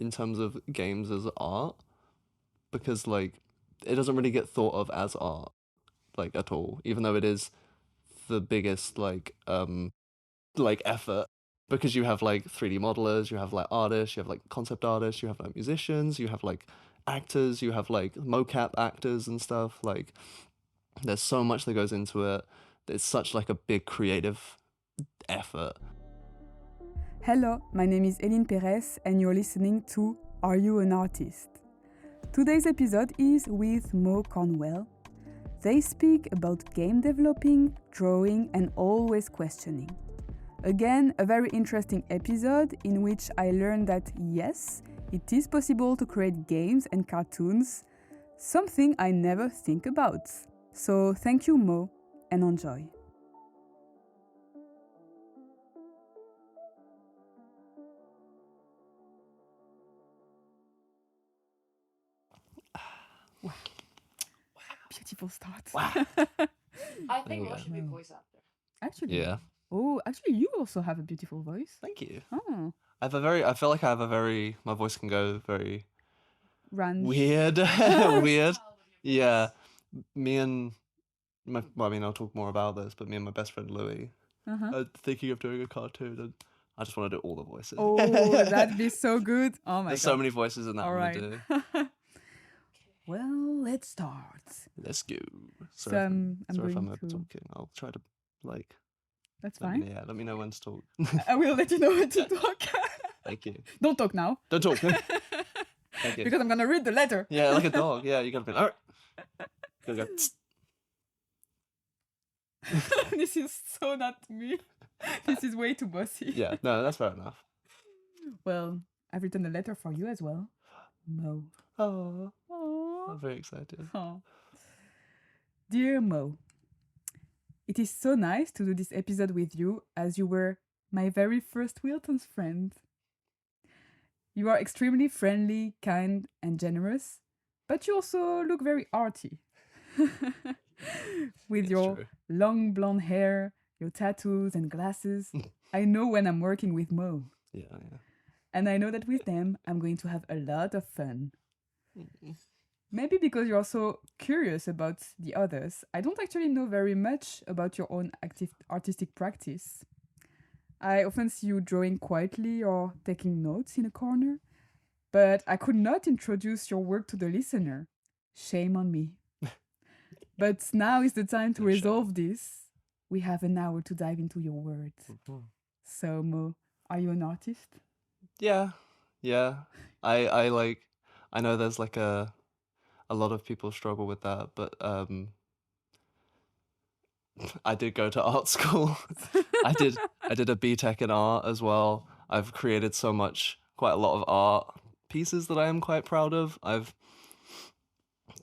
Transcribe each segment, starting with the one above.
in terms of games as art, because like it doesn't really get thought of as art like at all, even though it is the biggest like effort, because you have like 3D modelers, you have like artists, you have like concept artists, you have like musicians, you have like actors, you have like mocap actors and stuff. Like there's so much that goes into it. It's such like a big creative effort. Hello, my name is Eline Perez and you're listening to Are You an Artist? Today's episode is with Mo Cornwell. They speak about game developing, drawing and always questioning. Again, a very interesting episode in which I learned that yes, it is possible to create games and cartoons, something I never think about. So thank you Mo and enjoy. Wow. Beautiful start. Wow. I think There Mo you should be voice actor. Actually. Yeah. Oh, actually you also have a beautiful voice. Thank you. Oh. I feel like I have a very, my voice can go very Ranch. weird. Weird. Yeah. Me and I'll talk more about this, but me and my best friend Louis are thinking of doing a cartoon, and I just want to do all the voices. Oh, that'd be so good. Oh my There's god. so many voices in that All I right. want to do. Well, let's start. Let's go. So, Sorry, I'm sorry if I'm going over to- talking. I'll try to like. That's Let me, fine. yeah, let me know when to talk. I will let you know when to talk. Thank you. Don't talk now. Don't talk. Thank you. Because I'm gonna read the letter. Yeah, like a dog. Yeah, you gotta be. All right. Gotta go. This is so not me. This is way too bossy. Yeah, no, that's fair enough. Well, I've written a letter for you as well. Mo. Oh, Aww. I'm very excited. Oh. Dear Mo, it is so nice to do this episode with you as you were my very first Wilton's friend. You are extremely friendly, kind, and generous, but you also look very arty. With It's your true. long blonde hair, your tattoos, and glasses, I know when I'm working with Mo. Yeah, yeah. And I know that with them, I'm going to have a lot of fun. Mm. Maybe because you're so curious about the others, I don't actually know very much about your own active artistic practice. I often see you drawing quietly or taking notes in a corner, but I could not introduce your work to the listener. Shame on me. But now is the time to No shame. resolve this. We have an hour to dive into your words. So, Mo, are you an artist? Yeah, yeah. I like. I know there's like a lot of people struggle with that, but I did go to art school. I did a BTech in art as well. I've created quite a lot of art pieces that I am quite proud of. I've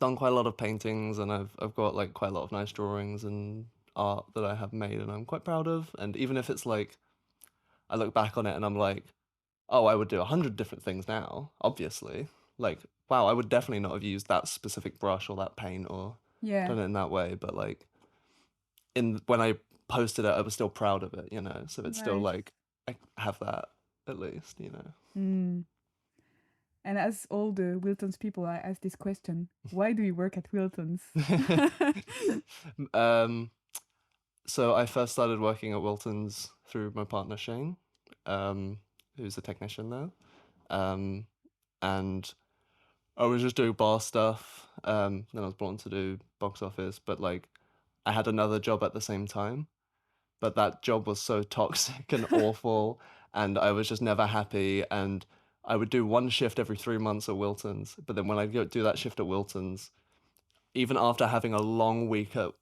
done quite a lot of paintings, and I've got like quite a lot of nice drawings and art that I have made, and I'm quite proud of. And even if it's like, I look back on it and I'm like, oh, I would do 100 different things now. Obviously, like, wow, I would definitely not have used that specific brush or that paint or Yeah. done it in that way. But like, when I posted it, I was still proud of it, you know. So it's still Nice. like, I have that at least, you know. Mm. And as all the Wilton's people, I ask this question: why do you work at Wilton's? So I first started working at Wilton's through my partner Shane, who's a technician there, and I was just doing bar stuff. Then I was brought on to do box office, but like I had another job at the same time, but that job was so toxic and awful, and I was just never happy. And I would do one shift every 3 months at Wilton's, but then when I go do that shift at Wilton's, even after having a long week at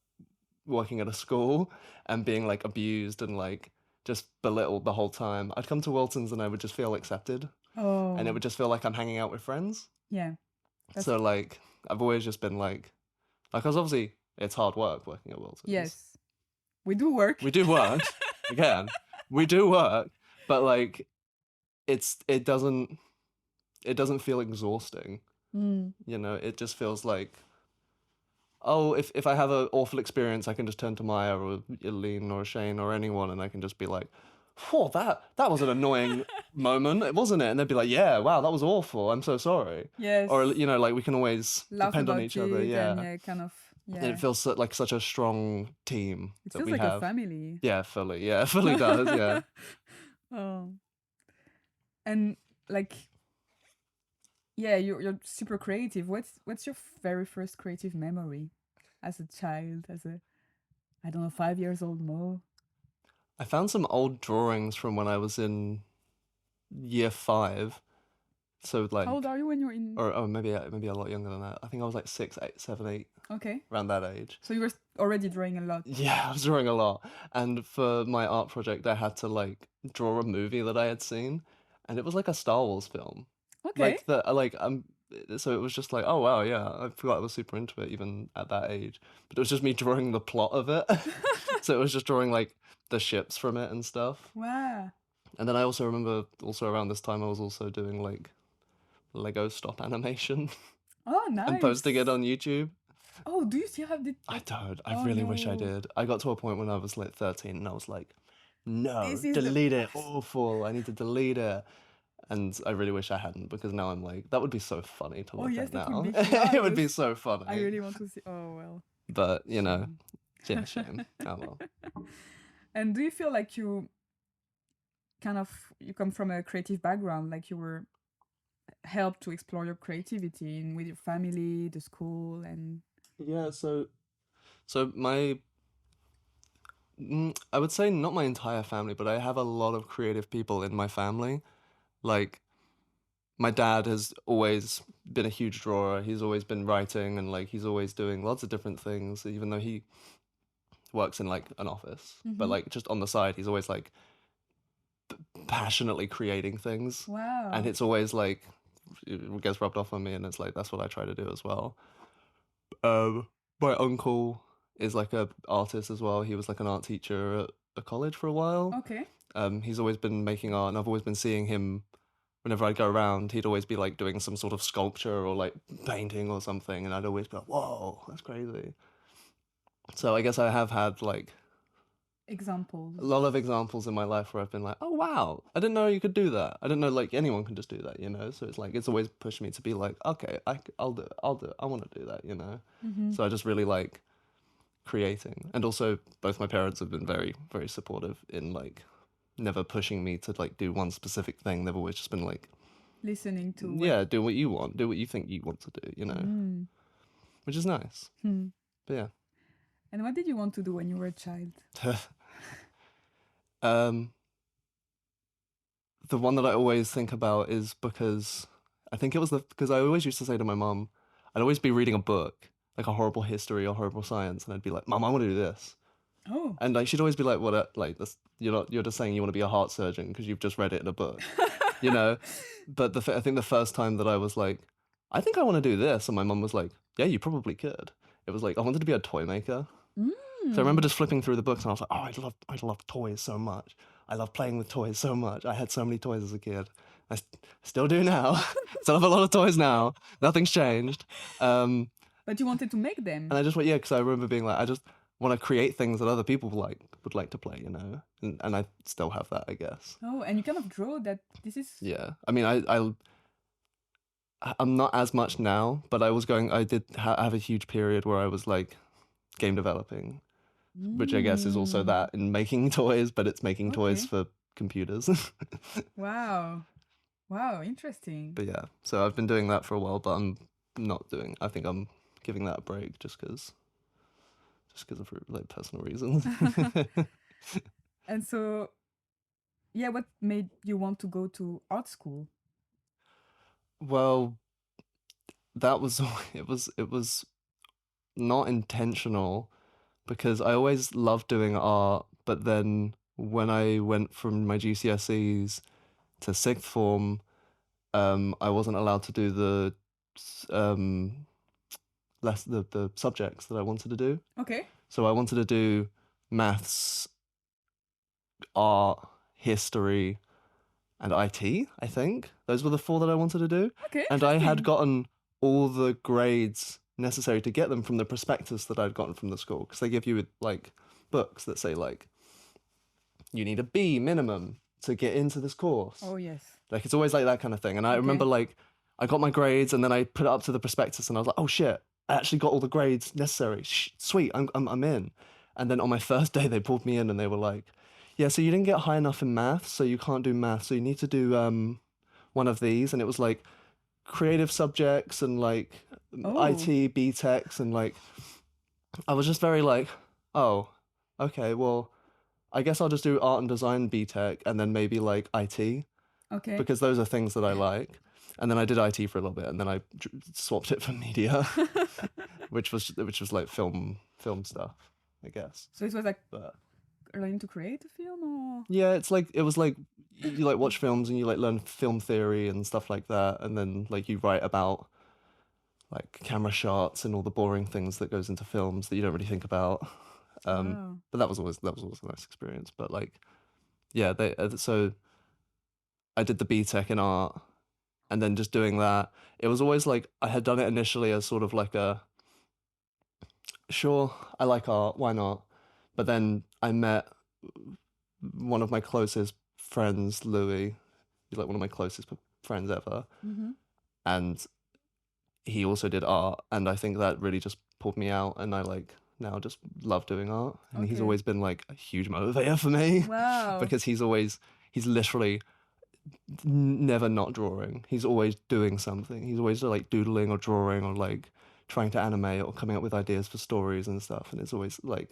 working at a school and being like abused and like just belittled the whole time, I'd come to Wilton's and I would just feel accepted, Oh, and it would just feel like I'm hanging out with friends. yeah. That's- So like I've always just been like, because obviously it's hard work working at Wilton's. Yes, we do work. We do work. Again, we do work, but like it doesn't feel exhausting. Mm. You know, it just feels like, oh, if I have an awful experience, I can just turn to Maya or Eileen or Shane or anyone, and I can just be like, "Whoa, that was an annoying moment, wasn't it?" And they'd be like, "Yeah, wow, that was awful. I'm so sorry." Yes. Or like we can always Laugh depend on about each other. it and Yeah, yeah, kind of and it yeah. feels like such a strong team It that feels we like a have. family. Yeah, fully. Yeah, fully does. Yeah. Oh. And like yeah, you're super creative. What's your very first creative memory as a child, as a I don't know, 5 years old Mo? I found some old drawings from when I was in year five. So How old like, are you when you're in or oh, maybe a lot younger than that. I think I was like 6, 8, 7, 8, Okay. around that age. So you were already drawing a lot. Yeah, I was drawing a lot. And for my art project, I had to like draw a movie that I had seen, and it was like a Star Wars film. Okay. Like so it was just like, oh wow, yeah, I forgot I was super into it even at that age. But it was just me drawing the plot of it. So it was just drawing like the ships from it and stuff. Wow. And then I also remember also around this time I was also doing like Lego stop animation Oh, and posting it nice. on YouTube. Oh, do you still have the I don't. I Oh really wish I no. did. I got to a point when I was like 13 and I was like, no, This is the delete it. best. Awful. I need to delete it. And I really wish I hadn't because now I'm like, that would be so funny to Oh look yes, at that would now. be It would hilarious. be so I funny. really want to see. Oh well. But, Shame. yeah, shame. Oh well. And do you feel like you come from a creative background, like you were helped to explore your creativity with your family, the school, and Yeah, so I would say not my entire family, but I have a lot of creative people in my family. Like my dad has always been a huge drawer. He's always been writing and like he's always doing lots of different things, even though he works in like an office. But mm-hmm. like just on the side, he's always like passionately creating things. And Wow. it's always like it gets rubbed off on me and it's like that's what I try to do as well. My uncle is like a artist as well. He was like an art teacher at a college for a while. Okay. He's always been making art and I've always been seeing him whenever I'd go around, he'd always be like doing some sort of sculpture or like painting or something, and I'd always be like, "Whoa, that's crazy." So I guess I have had like Examples. a lot of examples in my life where I've been like, "Oh wow, I didn't know you could do that. I didn't know like anyone can just do that, you know." So it's like it's always pushed me to be like, "Okay, I'll do it. I'll do it. I want to do that, you know." Mm-hmm. So I just really like creating, and also both my parents have been very very supportive in like never pushing me to like do one specific thing. They've always just been like, Listening to what. yeah, do what you want, do what you think you want to do, you know, Mm. which is nice. Hmm. But yeah. And what did you want to do when you were a child? um, the one that I always think about is because I think it was because I always used to say to my mum, I'd always be reading a book, like a horrible history or horrible science, and I'd be like, Mum, I want to do this. Oh. And like she'd always be like, "What? Like this? You're just saying you want to be a heart surgeon because you've just read it in a book, you know." But I think the first time that I was like, "I think I want to do this," and my mum was like, "Yeah, you probably could." It was like I wanted to be a toy maker. So I remember just flipping through the books and I was like, "Oh, I love toys so much. I love playing with toys so much. I had so many toys as a kid. Still do now. Still have a lot of toys now. Nothing's changed." But you wanted to make And them. I just went, yeah, because I remember being like, I just want to create things that other people would like to play, you know, and I still have that, I guess. Oh, and you kind of draw that. This is. Yeah, I mean, I'm not as much now, but I did have a huge period where I was like game developing, which I guess is also Mm. that in making toys, but it's making toys Okay. for computers. Wow. Wow. Interesting. But yeah, so I've been doing that for a while, but I'm not doing. I think I'm giving that a break just because of like personal reasons. And so, yeah, what made you want to go to art school? Well, that was it was not intentional because I always loved doing art, but then when I went from my GCSEs to sixth form, I wasn't allowed to do um the subjects that I wanted to do. Okay. So I wanted to do maths, art, history, and IT, I think. Those were the four that I wanted to do. Okay. And I had Interesting. gotten all the grades necessary to get them from the prospectus that I'd gotten from the school. Because they give you like books that say like, you need a B minimum to get into this course. Oh yes. Like it's always like that kind of thing. And I remember like I got my grades and then I put it up to the prospectus and I was like, oh shit, I actually got all the grades necessary. Sweet, I'm in. And then on my first day they pulled me in and they were like, yeah, so you didn't get high enough in math, so you can't do math. So you need to do one of these. And it was like creative subjects and like IT, B-techs, and like I was just very like, oh, okay, well, I guess I'll just do art and design B-tech and then maybe like IT. Okay. Because those are things that I like. And then I did IT for a little bit, and then I swapped it for media, which was like film stuff, I guess. So it was like learning to create a film, or yeah, it was like you like watch films and you like learn film theory and stuff like that, and then like you write about like camera shots and all the boring things that goes into films that you don't really think about. But that was always a nice experience. But like, yeah, so I did the BTech in art, and then just doing that, it was always like I had done it initially as sort of like a sure, I like art, why not? But then I met one of my closest friends, Louis. He's like one of my closest friends ever. And he also did art, and I think that really just pulled me out, and I like now just love doing art. And he's always been like a huge motivator for me. Wow. Because he's literally never not drawing. He's always doing something. He's always like doodling or drawing or like trying to animate or coming up with ideas for stories and stuff. And it's always like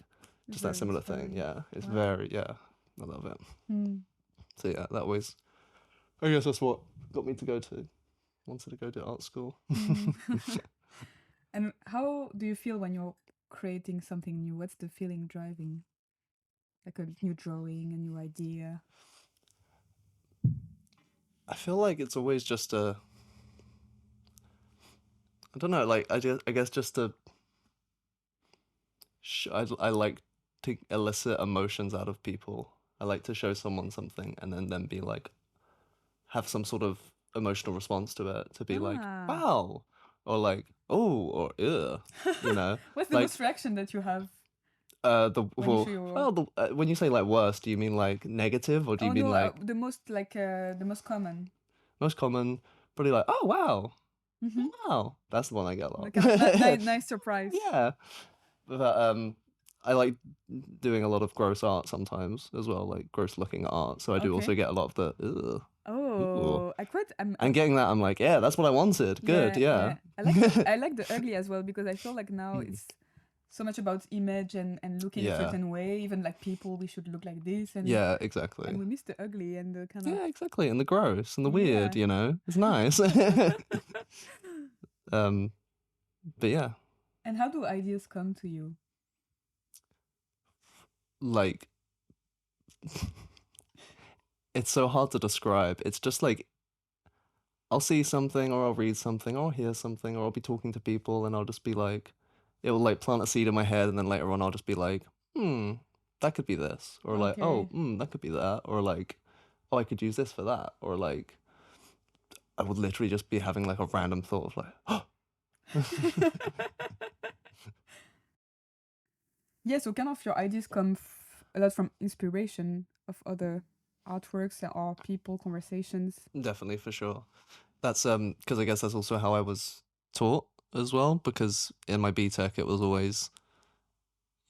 just that similar thing. Yeah, it's very I love it. So yeah, that was, I guess that's what got me to wanted to go to art school. And how do you feel when you're creating something new? What's the feeling driving? Like a new drawing, a new idea? I feel like it's always just I don't know, like I guess just I like to elicit emotions out of people. I like to show someone something and then be like, have some sort of emotional response to it, to be like, wow, or like, oh, or ugh, you know. What's the most reaction that you have? When you say like worst, do you mean like negative, or do you mean like the most common? Most common, probably like, oh wow, wow, that's the one I get a lot. Like nice surprise. Yeah, but I like doing a lot of gross art sometimes as well, like gross looking art. So I do also get a lot of the ugh. Oh, and getting that, I'm like, yeah, that's what I wanted. Good, yeah. I like the ugly as well, because I feel like now it's so much about image and looking a certain way. Even like people, we should look like this. And yeah, exactly. And we miss the ugly and the kind of yeah, exactly, and the gross and the weird. You know, it's nice. But yeah. And how do ideas come to you? Like, it's so hard to describe. It's just like, I'll see something, or I'll read something, or I'll hear something, or I'll be talking to people, and I'll just be like, it will like plant a seed in my head, and then later on I'll just be like, that could be this, or like, oh, that could be that, or like, oh, I could use this for that, or like, I would literally just be having like a random thought of like, oh. Yeah, so kind of your ideas come a lot from inspiration of other artworks or people, conversations. Definitely, for sure. That's because I guess that's also how I was taught as well, because in my BTech it was always,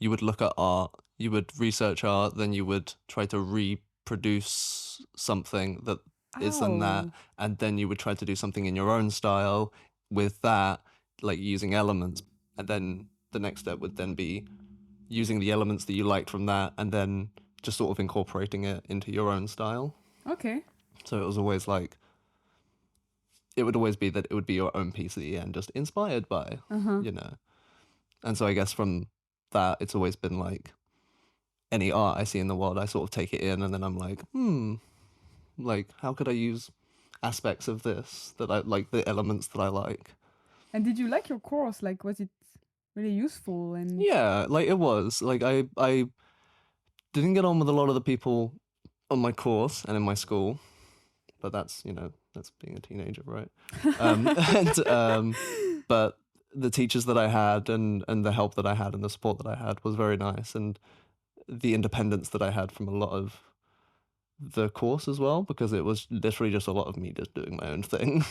you would look at art, you would research art, then you would try to reproduce something that is in that, and then you would try to do something in your own style with that, like using elements, and then the next step would then be using the elements that you liked from that and then just sort of incorporating it into your own style. Okay. So it was always like, it would always be that it would be your own piece at the end, just inspired by, you know. And so I guess from that, it's always been like, any art I see in the world, I sort of take it in, and then I'm like, like, how could I use aspects of this, that I like, the elements that I like. And did you like your course? Like, was it really useful? And yeah, like it was. Like I didn't get on with a lot of the people on my course and in my school, but that's, you know, that's being a teenager, right? But the teachers that I had and the help that I had and the support that I had was very nice, and the independence that I had from a lot of the course as well, because it was literally just a lot of me just doing my own thing.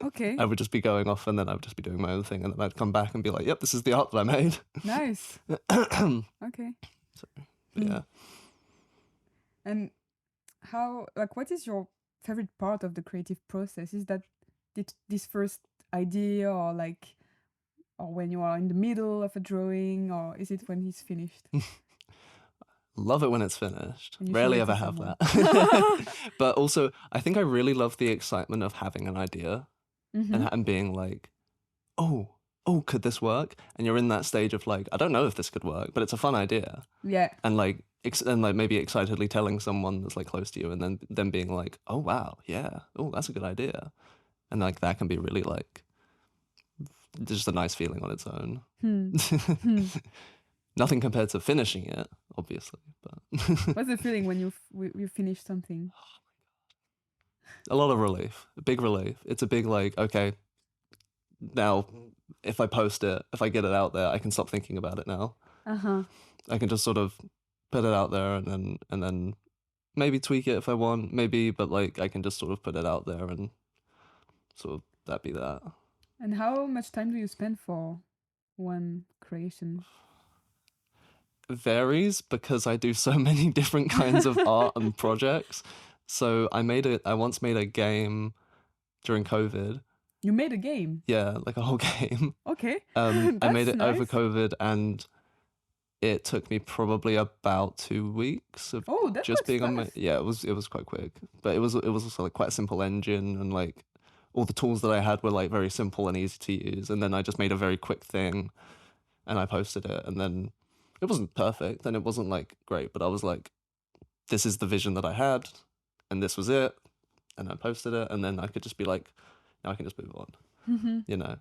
Okay. I would just be going off and then I would just be doing my own thing, and then I'd come back and be like, yep, this is the art that I made. Nice. Okay. But yeah. And how, like, what is your favorite part of the creative process? Is that this first idea, or like, or when you are in the middle of a drawing, or is it when he's finished? Love it when it's finished. When you show Rarely it to ever have someone. that. But also, I think I really love the excitement of having an idea Mm-hmm. and being like, oh, could this work? And you're in that stage of like, I don't know if this could work, but it's a fun idea. Yeah. And like, and like maybe excitedly telling someone that's like close to you, and then them being like, oh wow, yeah, oh that's a good idea, and like that can be really like just a nice feeling on its own. Nothing compared to finishing it, obviously, but What's the feeling when you finish something? a lot of relief, a big relief. It's a big like, okay, now if I post it, if I get it out there, I can stop thinking about it now. Uh-huh. I can just sort of put it out there and then maybe tweak it if I want, maybe, but like I can just sort of put it out there and sort of that be that. And how much time do you spend for one creation? Varies because I do so many different kinds of art and projects. So I once made a game during COVID. You made a game? Yeah, like a whole game. Okay. I made That's it over nice. COVID, and it took me probably about 2 weeks of Oh, that just was being on my. fast. Yeah, it was quite quick, but it was also like quite a simple engine, and like all the tools that I had were like very simple and easy to use. And then I just made a very quick thing, and I posted it, and then it wasn't perfect and it wasn't like great, but I was like, this is the vision that I had, and this was it, and I posted it, and then I could just be like, now I can just move on, Mm-hmm. you know,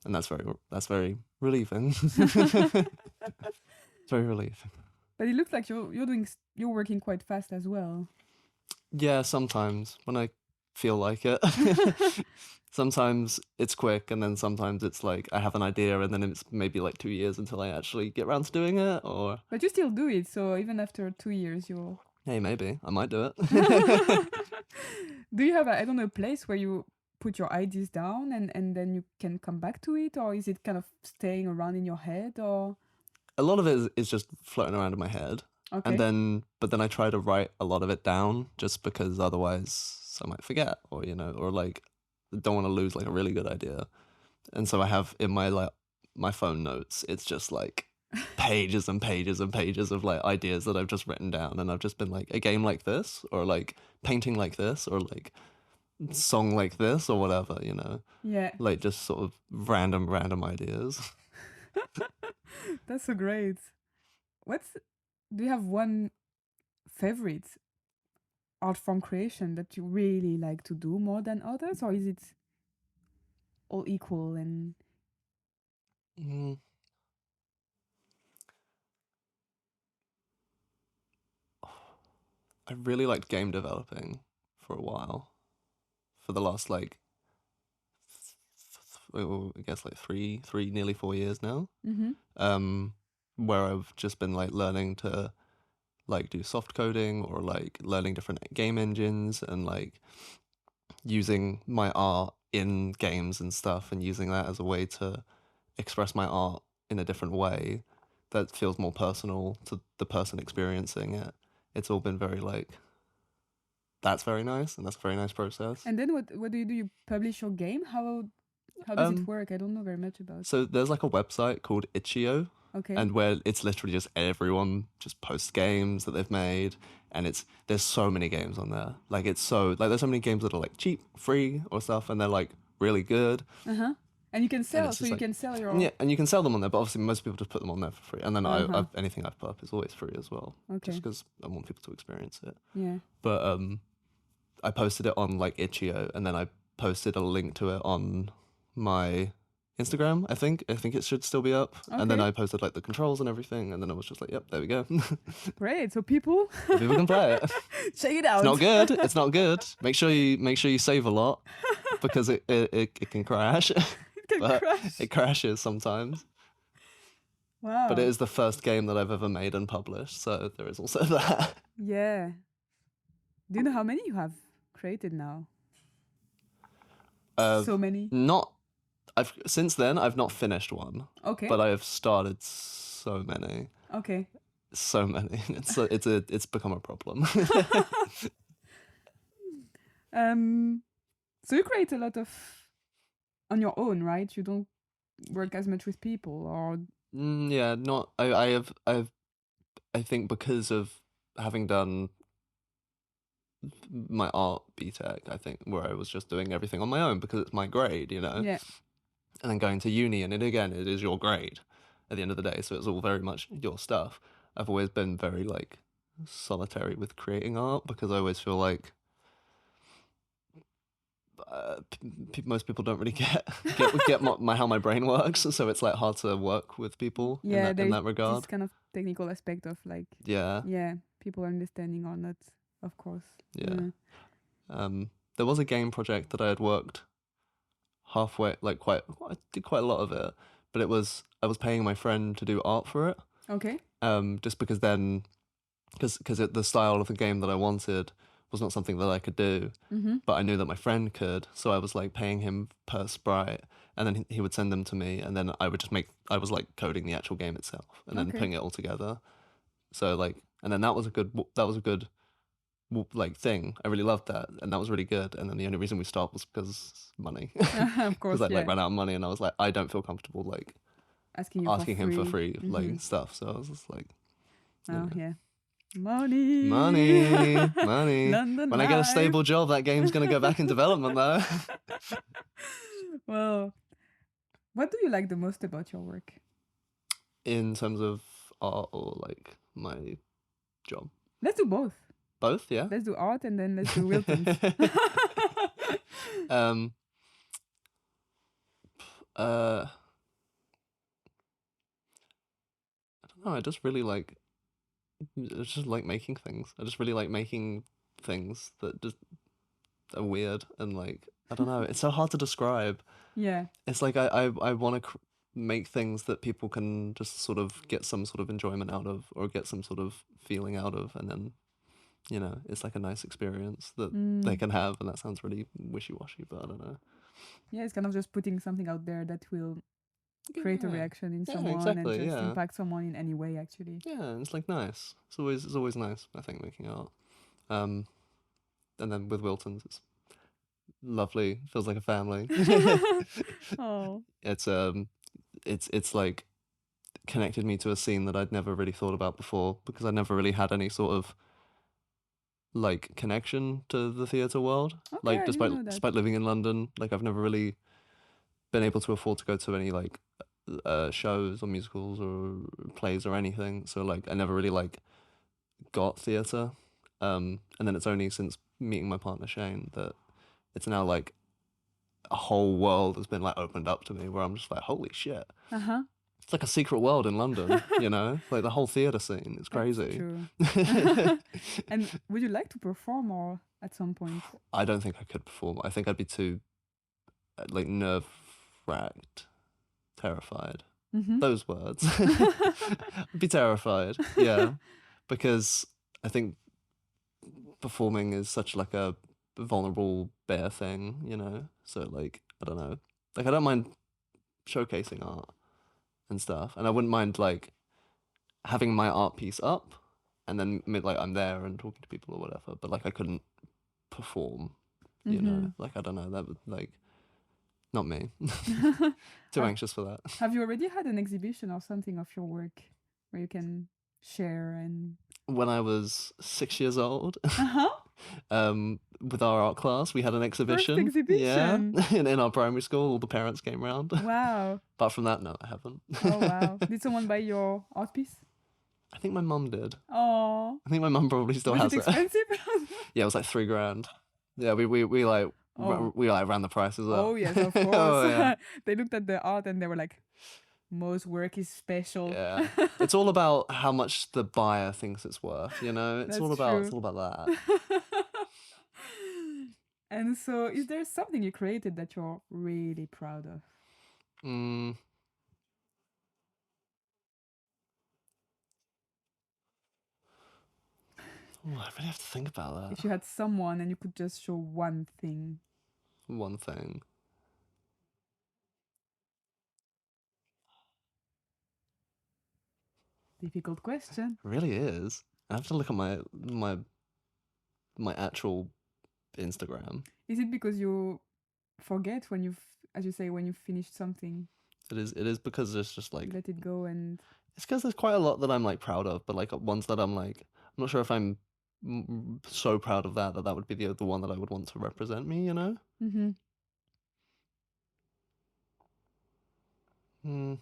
and that's very relieving. It's very relieving. But it looks like you're working quite fast as well. Yeah, sometimes when I feel like it. Sometimes it's quick, and then sometimes it's like I have an idea, and then it's maybe like 2 years until I actually get around to doing it. Or But you still do it, so even after 2 years, you're. hey, maybe I might do it. Do you have I don't know, a place where you put your ideas down and then you can come back to it, or is it kind of staying around in your head, or? A lot of it is just floating around in my head, Okay. and but then I try to write a lot of it down, just because otherwise I might forget, or or like don't want to lose like a really good idea. And so I have in my phone notes, it's just like pages and pages and pages of like ideas that I've just written down, and I've just been like, a game like this, or like painting like this, or like song like this, or whatever, Yeah. like just sort of random ideas. That's so great. Do you have one favorite art form creation that you really like to do more than others, or is it all equal? And Mm. I really liked game developing for a while, for the last like I guess like three, nearly 4 years now. Where I've just been like learning to like do soft coding, or like learning different game engines, and like using my art in games and stuff, and using that as a way to express my art in a different way that feels more personal to the person experiencing it. It's all been very like, that's very nice, and that's a very nice process. and then what do? You publish your game? How does it work? I don't know very much about. So there's like a website called Itch.io, Okay. and where it's literally just everyone just posts games that they've made, and there's so many games on there. Like it's so like there's so many games that are like cheap, free or stuff, and they're like really good. Uh-huh. And you can sell, it's so just you like, can sell your. Yeah, and you can sell them on there, but obviously most people just put them on there for free. And then Uh-huh. anything I've put up is always free as well, Okay. just because I want people to experience it. Yeah. But I posted it on like Itch.io, and then I posted a link to it on my Instagram. I think it should still be up. And then Okay. I posted like the controls and everything, and then I was just like, yep, there we go. Great. So people People can play it. check it out. It's not good. It's not good. Make sure you save a lot, because it can crash. It can But crash. it crashes sometimes. Wow. But it is the first game that I've ever made and published, so there is also that. Yeah. Do you know how many you have created now? Uh, So many. not. Since then I've not finished one, Okay. but I have started so many. Okay. So many. It's become a problem. So you create a lot of on your own, right? You don't work as much with people, or Yeah, not. I think because of having done my art BTEC, I think where I was just doing everything on my own because it's my grade, you know. yeah. And then going to uni, and it is your grade at the end of the day, so it's all very much your stuff. I've always been very like solitary with creating art because I always feel like most people don't really get how my brain works, so it's like hard to work with people in Yeah, that there's regard. this kind of technical aspect of like Yeah, people understanding or not, of course. yeah. There was a game project that I had worked halfway, like I did quite a lot of it, but I was paying my friend to do art for it. Okay. Just because then, because the style of the game that I wanted was not something that I could do, but I knew that my friend could, so I was like paying him per sprite, and then he would send them to me, and then I would just I was like coding the actual game itself, and then Okay. putting it all together. So like, and then that was a good like thing. I really loved that, and that was really good. And then the only reason we stopped was because money, Of course, because I'd yeah. like ran out of money, and I was like, I don't feel comfortable like asking him for free like stuff. So I was just like, oh yeah, money, money. London When I get a life. stable job, that game's gonna go back in development though. Well, what do you like the most about your work? In terms of art or like my job, Let's do both. both, yeah. Let's do art and then let's do Wiltons. I don't know. I just really like. I just like making things. I just really like making things that just are weird and like I don't know. It's so hard to describe. Yeah. It's like I want to make things that people can just sort of get some sort of enjoyment out of or get some sort of feeling out of, and then it's like a nice experience that they can have. And that sounds really wishy-washy, but I don't know. Yeah, it's kind of just putting something out there that will create a reaction in someone exactly, and just impact someone in any way, actually. Yeah, it's like nice. It's always nice, I think, making art. And then with Wilton's, it's lovely. Feels like a family. Oh. It's like connected me to a scene that I'd never really thought about before because I never really had any sort of like connection to the theatre world. Okay, Like I didn't know that. despite living in London, like I've never really been able to afford to go to any like shows or musicals or plays or anything. So like I never really like got theatre. And then it's only since meeting my partner Shane that it's now like a whole world has been like opened up to me where I'm just like, holy shit. Uh-huh. It's like a secret world in London, like the whole theatre scene. It's crazy. That's true. And would you like to perform or at some point? I don't think I could perform. I think I'd be too like nerve-wracked, terrified. Those words. I'd be terrified, yeah. Because I think performing is such like a vulnerable, bare thing, So like, I don't know. Like I don't mind showcasing art and stuff. And I wouldn't mind like having my art piece up and then like I'm there and talking to people or whatever, but like I couldn't perform, like I don't know, that would like not me. Too anxious for that. Have you already had an exhibition or something of your work where you can share and When I was 6 years old, with our art class, we had an exhibition. First exhibition. Yeah, in our primary school, all the parents came round. Wow. Apart from that, no, I haven't. Oh wow. Did someone buy your art piece? I think my mum did. Oh. I think my mum probably still has it. Expensive? Yeah, it was like $3,000. Yeah, we like we like ran the prices up. Oh yes, of course. Oh, yeah. They looked at the art and they were like, Mo's work is special. Yeah, it's all about how much the buyer thinks it's worth. It's all about that. And so, is there something you created that you're really proud of? Oh, I really have to think about that. If you had someone and you could just show one thing. One thing. Difficult question. It really is. I have to look at my actual Instagram. Is it because you forget when you've, as you say, when you've finished something, It is because it's just you like let it go and it's because there's quite a lot that I'm like proud of, but like ones that I'm like I'm not sure if I'm so proud of that would be the one that I would want to represent me, you know? mm-hmm. Hmm.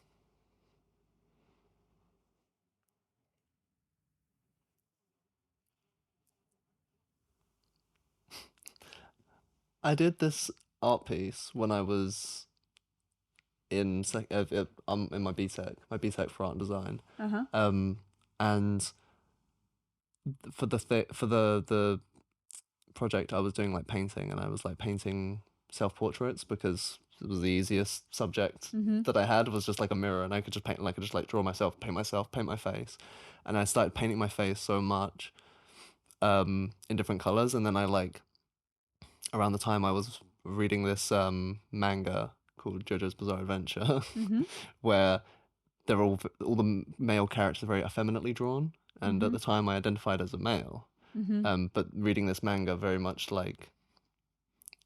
I did this art piece when I was in my BTEC for art and design. Uh-huh. And for the project I was doing like painting, and I was like painting self-portraits because it was the easiest subject Mm-hmm. that I had, was just like a mirror, and I could just paint, and I could just like draw myself, paint my face. And I started painting my face so much in different colors, and then I like around the time I was reading this manga called JoJo's Bizarre Adventure, Mm-hmm. where they're all the male characters are very effeminately drawn, and at Mm-hmm. the time I identified as a male. Mm-hmm. But reading this manga very much like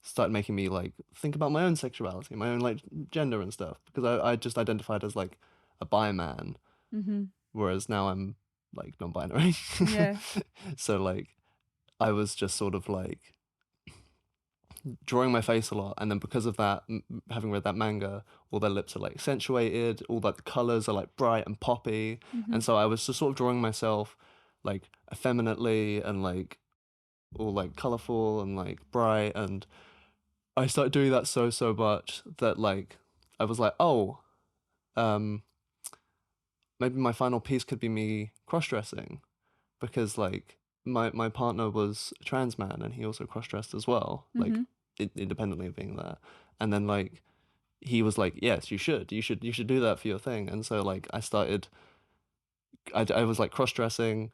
started making me like think about my own sexuality, my own like gender and stuff, because I just identified as like a bi man, Mm-hmm. whereas now I'm like non-binary. Yeah. So like I was just sort of like drawing my face a lot, and then because of that, having read that manga, all their lips are like accentuated, all like the colors are like bright and poppy, Mm-hmm. and so I was just sort of drawing myself like effeminately and like all like colorful and like bright, and I started doing that so much that like I was like, oh, um, maybe my final piece could be me cross dressing, because like my partner was a trans man and he also cross dressed as well, like Mm-hmm. independently of being that, and then like he was like, yes, you should do that for your thing, and so like I started, I was like cross dressing,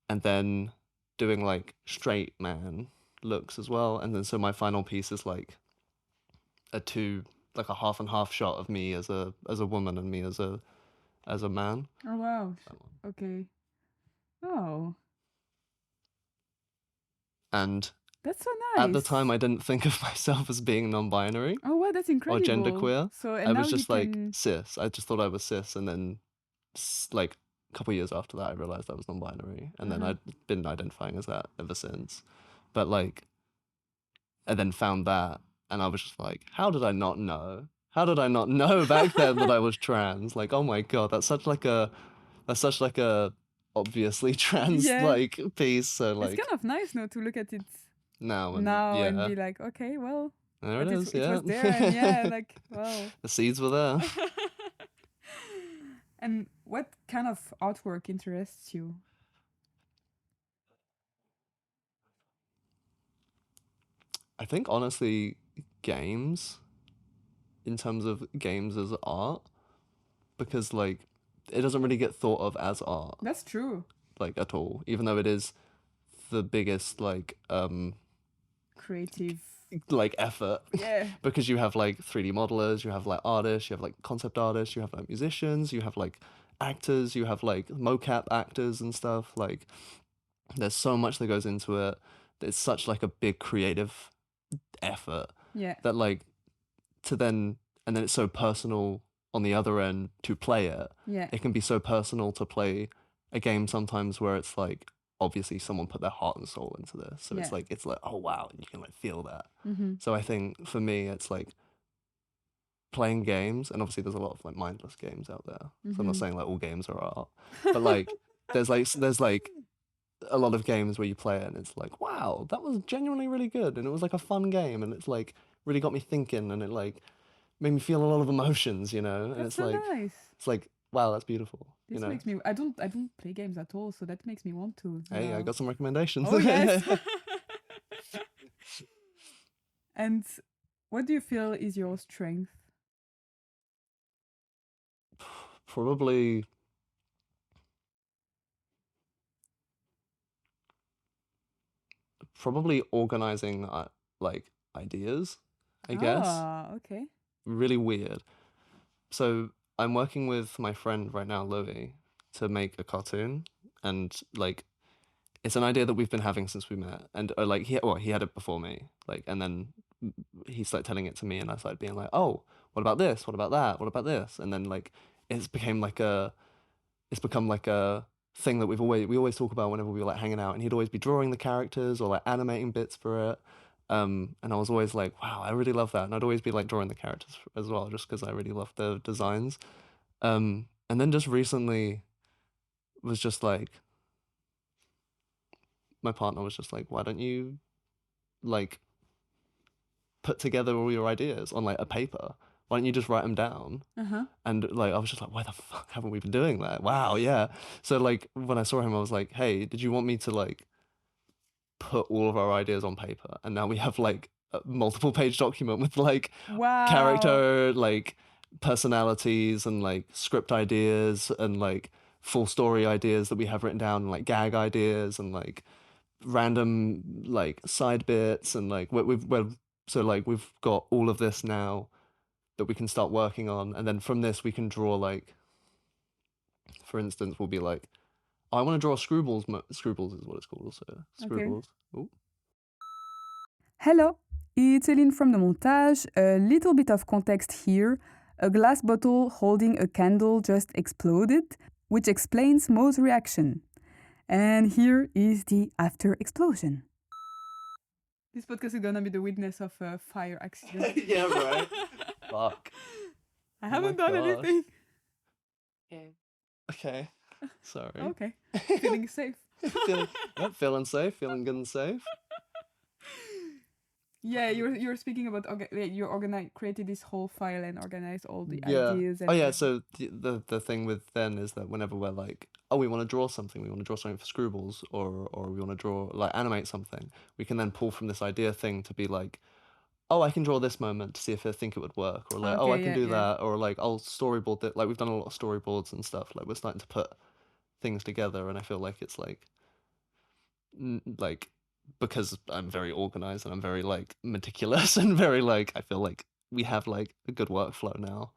and then doing like straight man looks as well, and then so my final piece is like a two like a half and half shot of me as a woman and me as a man. Oh wow. Okay. Oh, And that's so at the time, nice. I didn't think of myself as being non-binary Oh wow, that's or incredible. genderqueer. So I and now was you just like can. cis. I just thought I was cis, and then like a couple years after that, I realized I was non-binary, and then Uh-huh. I'd been identifying as that ever since. But like, I then found that, and I was just like, how did I not know? How did I not know back then that I was trans? Like, oh my god, that's such like a obviously trans Yeah. like piece. So It's like kind of nice now to look at it now, and now and yeah, be like, okay, well, there it but is. it Yeah, was there, and yeah, like, wow. the seeds were there. And what kind of artwork interests you? I think honestly, games, in terms of games as art, because like it doesn't really get thought of as art That's true. like at all, even though it is the biggest Creative. like effort, Yeah. because you have like 3D modelers, you have like artists, you have like concept artists, you have like musicians, you have like actors, you have like mocap actors and stuff. Like there's so much that goes into it. It's such like a big creative effort Yeah. that like to then, and then it's so personal on the other end to play it. Yeah. It can be so personal to play a game sometimes where it's like obviously someone put their heart and soul into this. So Yeah. it's like oh wow, and you can like feel that. Mm-hmm. So I think for me it's like playing games, and obviously there's a lot of like mindless games out there. So I'm not Mm-hmm. saying like all games are art, but like there's like a lot of games where you play it and it's like, wow, that was genuinely really good, and it was like a fun game, and it's like really got me thinking, and it like made me feel a lot of emotions, you know? And That's so nice. it's like, wow, that's beautiful, you This know? makes me. I don't play games at all, so that makes me want to Hey, I now. got some recommendations. Oh yes. And what do you feel is your strength? Probably probably organizing like ideas, I guess. Ah, okay. Really weird. So I'm working with my friend right now, Louis, to make a cartoon, and like it's an idea that we've been having since we met, and like he had it before me, like, and then he started telling it to me, and I started being like, oh, what about this? What about that? What about this? And then like it's become like a thing that we always talk about whenever we were like hanging out, and he'd always be drawing the characters or like animating bits for it. And I was always like, wow, I really love that, and I'd always be like drawing the characters as well, just because I really love the designs. And then just recently was just like my partner was just like, why don't you like put together all your ideas on like a paper? Why don't you just write them down? Uh-huh. And like I was just like, why the fuck haven't we been doing that? Wow, yeah. So like when I saw him, I was like, hey, did you want me to like put all of our ideas on paper? And now we have like a multiple page document with like Wow. character, like personalities and like script ideas and like full story ideas that we have written down and like gag ideas and like random like side bits and like we've got all of this now that we can start working on, and then from this we can draw like, for instance, we'll be like, oh, I want to draw Screwballs. Screwballs is what it's called also. Screwballs. Okay. Hello, it's Eline from the montage. A little bit of context here. A glass bottle holding a candle just exploded, which explains Mo's reaction. And here is the after explosion. This podcast is gonna be the witness of a fire accident. Yeah, right. Fuck. I haven't done anything. Okay. Sorry. Okay. Feeling safe. Feeling safe, feeling good and safe. Yeah, you were speaking about you created this whole file and organized all the Yeah. ideas. And Oh yeah. So the thing with then is that whenever we're like, oh, we want to draw something, for Screwballs, or we want to draw like animate something, we can then pull from this idea thing to be like, oh, I can draw this moment to see if I think it would work, or like, oh, I can do that, or like, I'll storyboard that. Like we've done a lot of storyboards and stuff. Like we're starting to put things together, and I feel like it's like because I'm very organized and I'm very like meticulous and very like I feel like we have like a good workflow now.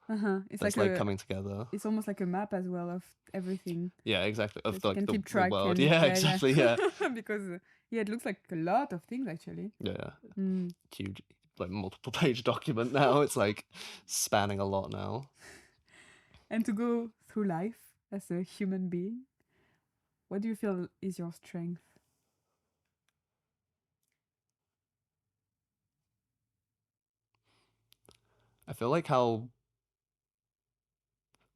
It's that's like coming together. It's almost like a map as well of everything. Yeah, exactly. Of like can the, keep track the world. And, yeah, exactly. Yeah. Because it looks like a lot of things actually. Yeah. Huge, like multiple page document now. It's like spanning a lot now. And to go through life as a human being, what do you feel is your strength? I feel like how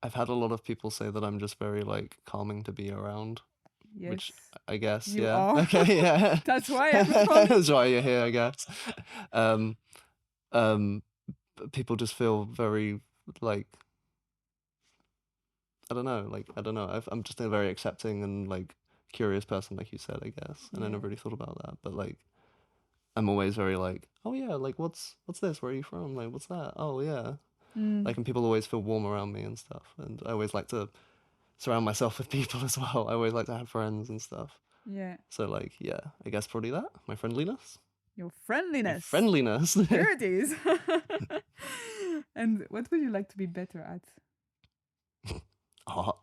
I've had a lot of people say that I'm just very like calming to be around. Yes. Which I guess, you yeah. Are. Okay, yeah. That's why I'm That's why you're here, I guess. People just feel very like I don't know. I'm just a very accepting and like curious person, like you said, I guess. And I never really thought about that, but like I'm always very like, oh yeah, like what's this? Where are you from? Like what's that? Oh yeah. Like, and people always feel warm around me and stuff. And I always like to surround myself with people as well. I always like to have friends and stuff. Yeah. So like, yeah, I guess probably that. My friendliness. Your friendliness. My friendliness. There it is. And what would you like to be better at? Art.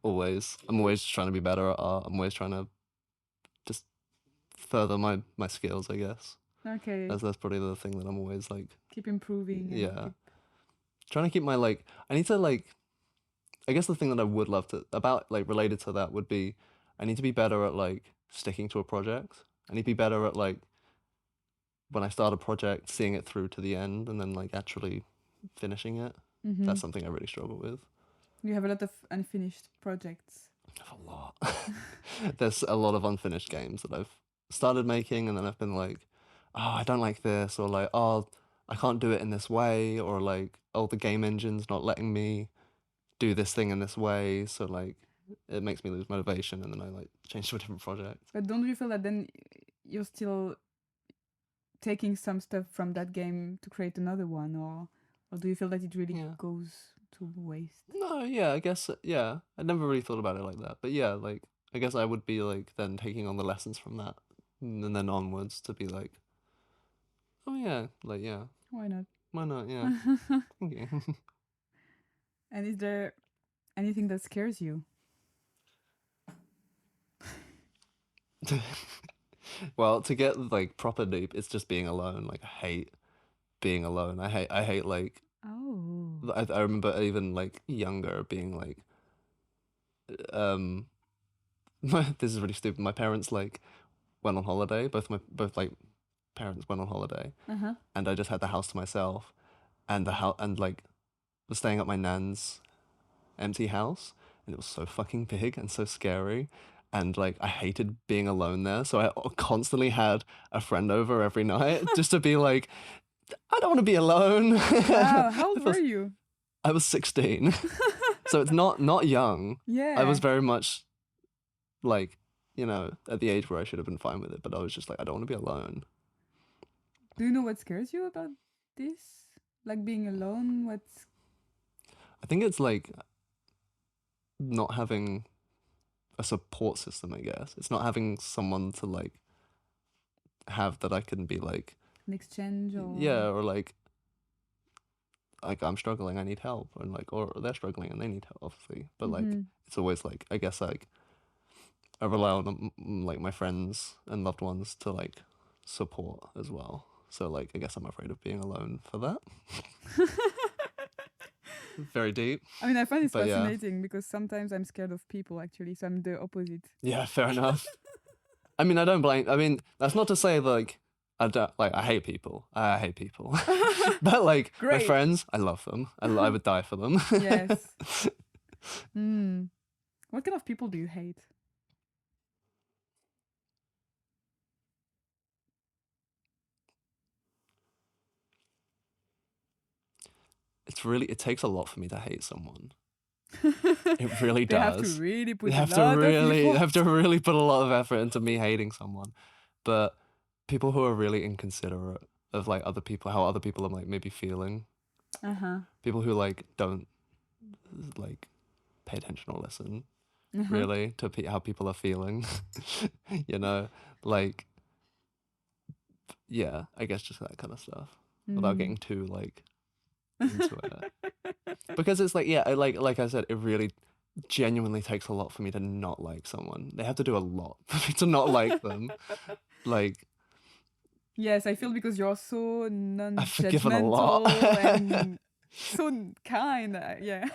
Always. I'm always just trying to be better at art. I'm always trying to just further my skills, I guess. Okay. That's probably the thing that I'm always like keep improving. Yeah. Trying to keep my like I need to like I guess the thing that I would love to about like related to that would be I need to be better at like sticking to a project. I need to be better at like when I start a project, seeing it through to the end and then like actually finishing it. That's something I really struggle with. You have a lot of unfinished projects. I have a lot. There's a lot of unfinished games that I've started making and then I've been like, oh, I don't like this, or like, oh, I can't do it in this way, or like, oh, the game engine's not letting me do this thing in this way, so like it makes me lose motivation and then I like change to a different project. But don't you feel that then you're still taking some stuff from that game to create another one, or do you feel that it really goes to waste? No, yeah, I guess, yeah. I never really thought about it like that, but yeah, like I guess I would be like then taking on the lessons from that and then onwards to be like, oh yeah, like yeah, Why not? why not? Yeah, thank you. And is there anything that scares you? Well, to get like proper deep, it's just being alone. Like I hate being alone. I hate like Oh. I remember even like younger being like um this is really stupid. My parents like went on holiday. Both like parents went on holiday, Uh-huh. and I just had the house to myself, and the house and like was staying at my nan's empty house, and it was so fucking big and so scary. And like I hated being alone there, so I constantly had a friend over every night just to be like, I don't want to be alone. Wow, how old were you? I was 16, so it's not young. Yeah. I was very much like, you know, at the age where I should have been fine with it, but I was just like, I don't want to be alone. Do you know what scares you about this? Like being alone? What's... I think it's like not having a support system, I guess. It's not having someone to like have that I can be like, an exchange or... yeah, or like I'm struggling, I need help, and like, or they're struggling and they need help, obviously. But like, it's always like, I guess like I rely on like my friends and loved ones to like support as well. So like, I guess I'm afraid of being alone for that. Very deep. I mean, I find it But yeah. fascinating because sometimes I'm scared of people actually, so I'm the opposite. Yeah, fair enough. I mean, I don't blame. I mean, that's not to say like I don't like. I hate people. I hate people. But like my Great. friends, I love them. I would die for them. Yes. What kind of people do you hate? It's really. It takes a lot for me to hate someone. It really They have to does. really put They a have to lot of really effort. have to really put a lot of effort into me hating someone. But people who are really inconsiderate of like other people, how other people are like maybe feeling. People who like don't like pay attention or listen really to how people are feeling. You know, like yeah, I guess just that kind of stuff without getting too like into it. Because it's like, yeah, like I said, it really genuinely takes a lot for me to not like someone. They have to do a lot for me to not like them. Like, yes, I feel because you're so I've forgiven a lot. non-judgmental and so kind. Yeah.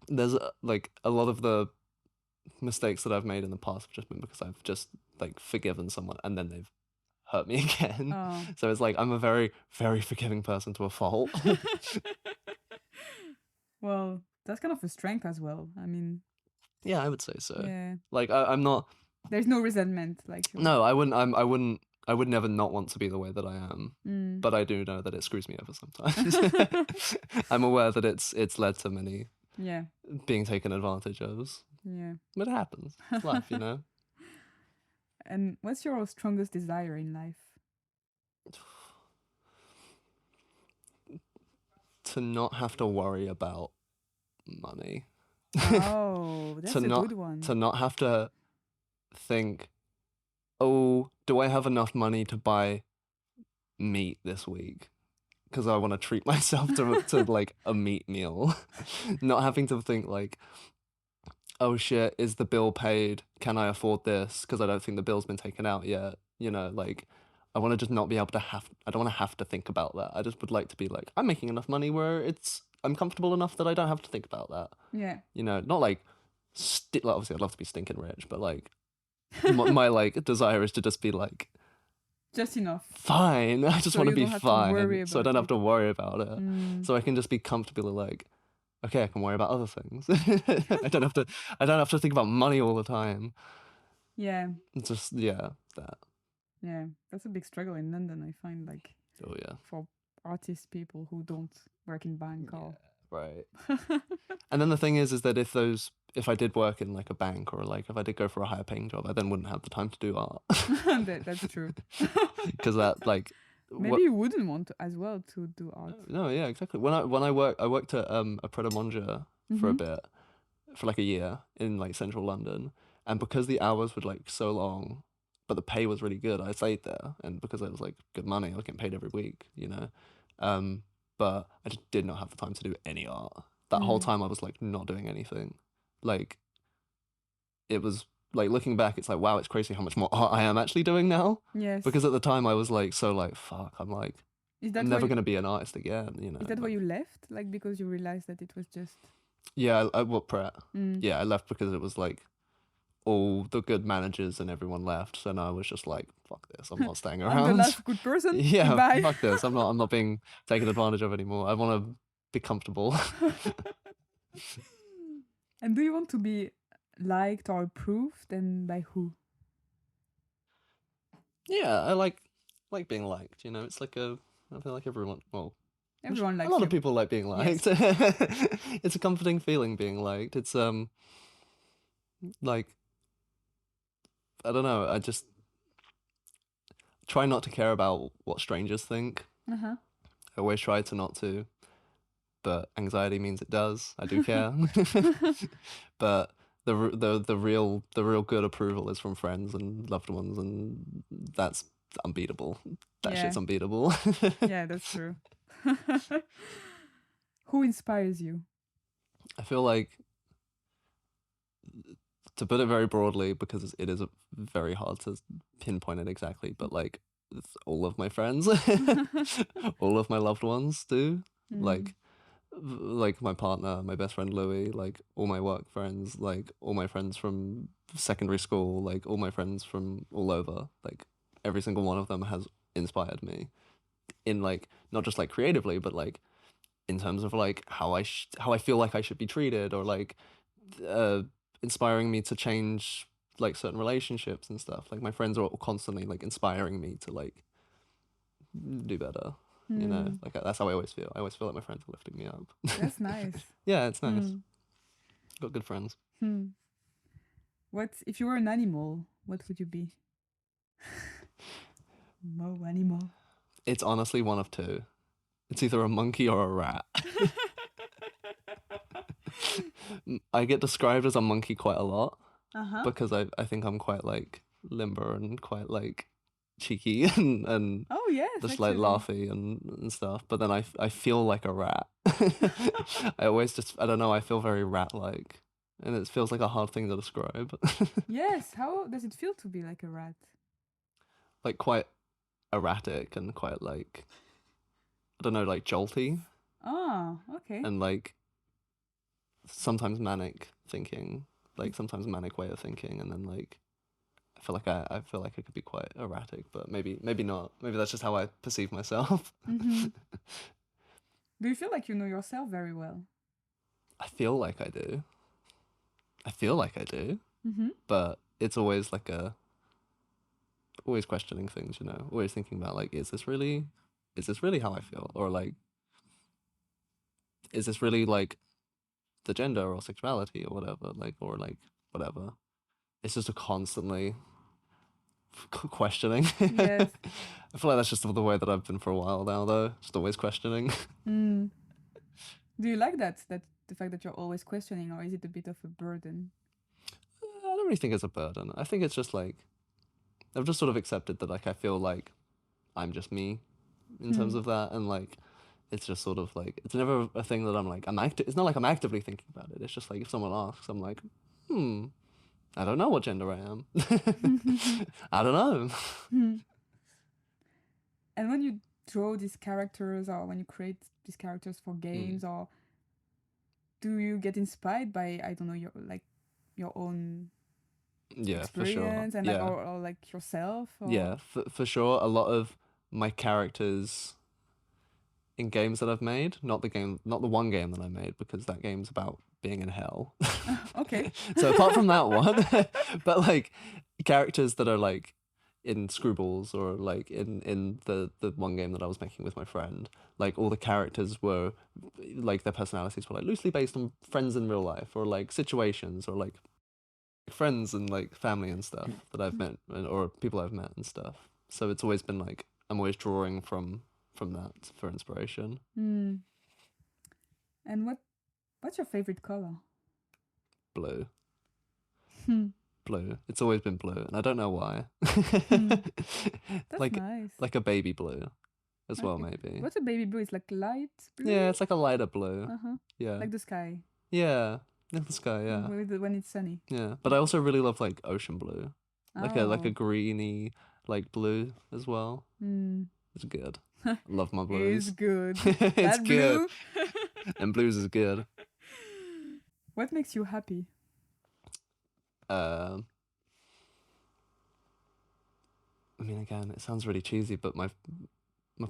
There's like a lot of the mistakes that I've made in the past have just been because I've just like forgiven someone and then they've hurt me again. Oh. So it's like I'm a very, very forgiving person to a fault. Well, that's kind of a strength as well. I mean, yeah, I would say so. yeah. Like I'm not. There's no resentment, like. No, I wouldn't. I wouldn't. I would never not want to be the way that I am. But I do know that it screws me over sometimes. I'm aware that it's led to many. Yeah. Being taken advantage of. Yeah. But it happens. It's life, you know. And what's your strongest desire in life? To not have to worry about money. Oh, that's a good one. To not have to think, oh, do I have enough money to buy meat this week? Because I want to treat myself to like a meat meal. Not having to think like, oh shit, is the bill paid? Can I afford this? Because I don't think the bill's been taken out yet. You know, like I want to just not be able to I don't want to have to think about that. I just would like to be like, I'm making enough money where I'm comfortable enough that I don't have to think about that. Yeah. You know, not like, like obviously I'd love to be stinking rich, but like my like desire is to just be like, just enoh. Fine. I just want to be fine. So I don't have to worry about it. So I can just be comfortably like, okay, I can worry about other things. I don't have to think about money all the time. Yeah. It's just that. Yeah, that's a big struggle in London, I find, like. Oh yeah. For artist people who don't work in bank or. Right. And then the thing is that if I did work in like a bank or like if I did go for a higher paying job, I then wouldn't have the time to do art. That's true. Because that like. Maybe you wouldn't want to, as well to do art. No, yeah, exactly. When I worked at a Pret a Manger for a bit, for like a year in like central London, and because the hours were like so long, but the pay was really good. I stayed there, and because it was like good money, I was getting paid every week, you know. Um, but I just did not have the time to do any art. That whole time I was like not doing anything. Like it was like looking back, it's like wow, it's crazy how much more art I am actually doing now. Yes. Because at the time I was like so like fuck, I'm like Is that I'm why never you, gonna be an artist again, you know. is that why Like, you left? Like because you realized that it was just. yeah, I well, Pratt. Mm. Yeah, I left because it was like all the good managers and everyone left, so now I was just like, fuck this, I'm not staying I'm the around. last good person. Yeah, Goodbye. fuck this. I'm not being taken advantage of anymore. I want to be comfortable. And do you want to be liked or approved, and by who? Yeah, I like being liked, you know. It's like a I feel like everyone, well, Everyone a likes lot you. of people like being Yes. liked. It's a comforting feeling being liked. It's like I don't know, I just try not to care about what strangers think. Uh-huh. I always try to not to, but anxiety means it does. I do care. But the real good approval is from friends and loved ones, and that's unbeatable. That Yeah. shit's unbeatable. Yeah, that's true. Who inspires you? I feel like, to put it very broadly, because it is very hard to pinpoint it exactly, but like all of my friends, all of my loved ones do. Mm. Like my partner, my best friend Louis, like all my work friends, like all my friends from secondary school, like all my friends from all over, like every single one of them has inspired me in like not just like creatively, but like in terms of like how I feel like I should be treated, or like uh inspiring me to change like certain relationships and stuff. Like my friends are all constantly like inspiring me to like do better. You know, Mm. like that's how I always feel. I always feel like my friends are lifting me up. That's nice. Yeah, it's nice. Mm. Got good friends. Hmm. What if you were an animal? What would you be? Mo animal. It's honestly one of two. It's either a monkey or a rat. I get described as a monkey quite a lot Uh-huh. because I think I'm quite like limber and quite like cheeky and Oh yes, just like actually. laughy and stuff. But then I feel like a rat. I always just I don't know, I feel very rat like. And it feels like a hard thing to describe. Yes, how does it feel to be like a rat? Like quite erratic and quite like I don't know, like jolty Ah, okay. and like sometimes manic thinking, like sometimes manic way of thinking, and then like I feel like I could be quite erratic, but maybe not. Maybe that's just how I perceive myself. Mm-hmm. Do you feel like you know yourself very well? I feel like I do. I feel like I do, Mm-hmm. but it's always like a always questioning things, you know. Always thinking about like, is this really how I feel, or like, is this really like the gender or sexuality or whatever, like or like whatever. It's just a constantly questioning. Yes. I feel like that's just the way that I've been for a while now, though. Just always questioning. Mm. Do you like that? That the fact that you're always questioning, or is it a bit of a burden? I don't really think it's a burden. I think it's just like I've just sort of accepted that like I feel like I'm just me in terms of that, and like it's just sort of like it's never a thing that I'm like I'm active. It's not like I'm actively thinking about it. It's just like if someone asks, I'm like, I don't know what gender I am. I don't know. And when you draw these characters, or when you create these characters for games, or do you get inspired by, I don't know, your own Yeah, for sure. experience, and like Yeah, or like yourself? Or... yeah, for sure. A lot of my characters in games that I've made, not the one game that I made, because that game's about being in hell. Okay. So apart from that one, but like characters that are like in Screwballs, or like in the one game that I was making with my friend, like all the characters were like their personalities were like loosely based on friends in real life, or like situations, or like friends and like family and stuff that I've met, or people I've met and stuff. So it's always been like I'm always drawing from that for inspiration. And what's your favorite color? Blue. blue. It's always been blue, and I don't know why. That's like nice. like a baby blue as well, Okay. maybe. What's a baby blue? It's like light blue? Yeah, it's like a lighter blue. Uh-huh. Yeah. Like the sky. Yeah. Like the sky, yeah. When it's sunny. Yeah. But I also really love like ocean blue. Like a Oh. greeny like blue as well. Mm. It's good. I love my It's blues. good. It's That good. blue. And blues is good. What makes you happy? I mean, again, it sounds really cheesy, but my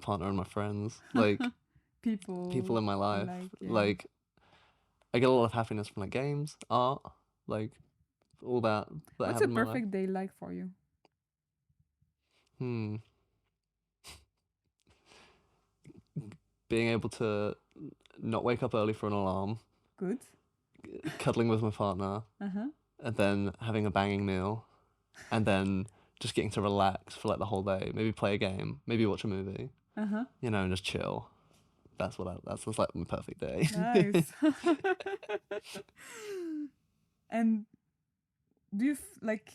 partner and my friends, like people in my life, like I get a lot of happiness from like games, art, like all that I What's have a in my life. perfect day like for you? Being able to not wake up early for an alarm, Good. cuddling with my partner, and then having a banging meal, and then just getting to relax for like the whole day. Maybe play a game, maybe watch a movie, you know, and just chill. That's that's like my perfect day. Nice. And do you like,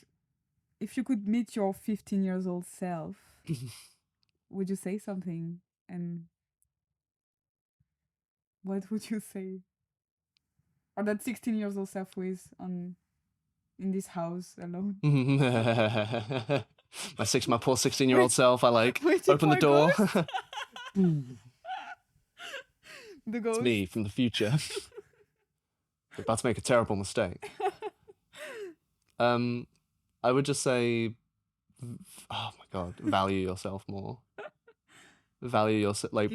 if you could meet your 15 years old self, would you say something? And what would you say? Or that 16 years old self who is in this house alone? My poor 16-year-old self, I like Waiting open the for a door. The It's ghost. me from the future. You're about to make a terrible mistake. I would just say, oh my God, value yourself more. Value yourself, like